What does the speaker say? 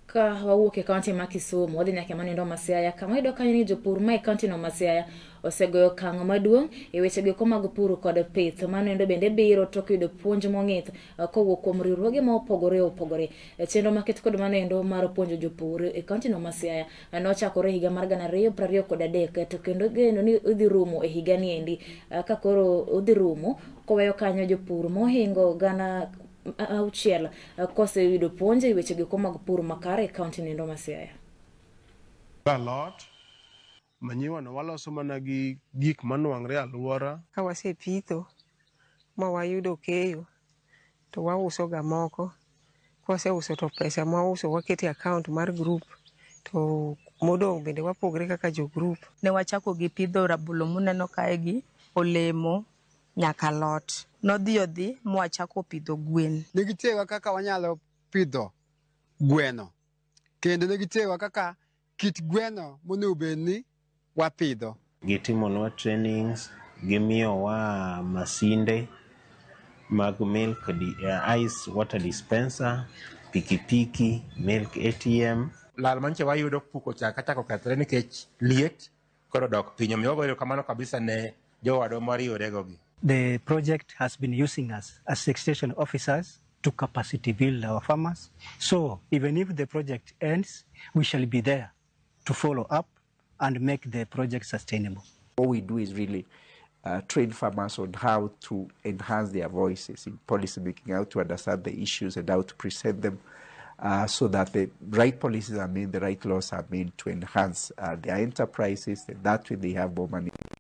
Ka wawuok e kaunti ma Kisumu wadhi nyaka manindo ma Siaya kama iyudo kanyo ni jopur ma e kaunti no ma Siaya osegoyo okang' maduong' e weche go mag pur kod pith. Manindo bende biro tok yudo puonj mong'ith kowuok kuom riwruoge ma opogore opogore. Chenro maket kod manindo mar puonjo jopur e kaunti no ma Siaya nochakore higa mar 2023 to kendo geno ni udhi rumo e higa ni endi ka koro udhi rumo koweyo kanyo jopur mohingo gana auchiel koseyudo puonj e weche go mag pur makare e kaunti nindo ma Siaya. Alot manyiwa no waloso mana gi gik manuang're aluora. Ka wasepitho ma wayudo keyo to wauso ga moko. Kwaseuso to pesa ma wauso waketo e account mar group to modong' bende wapogre kaka jo group. Ne wachako gi pidho rabolo muneno kae gi, olemo nyaka lot. Nodhi mwachako pidho gwen. Negitiewa kaka wanyalo pidho gweno. Kendo negitiewa kaka kit gweno monego bedni wapidho. Gitimonwa trainings, gimiyowa masinde mag milk, ice water dispenser, pikipiki, milk ATM. Lal manche wayudo puko chaka chako kethre nikech liet koro dok piny. Omiyo wagoyo kamano kabisa ne jowadwa mariworego gi. The project has been using us as extension officers to capacity build our farmers. So even if the project ends, we shall be there to follow up and make the project sustainable. What we do is really train farmers on how to enhance their voices in policy making, how to understand the issues and how to present them so that the right policies are made, the right laws are made to enhance their enterprises, and that way they have more money.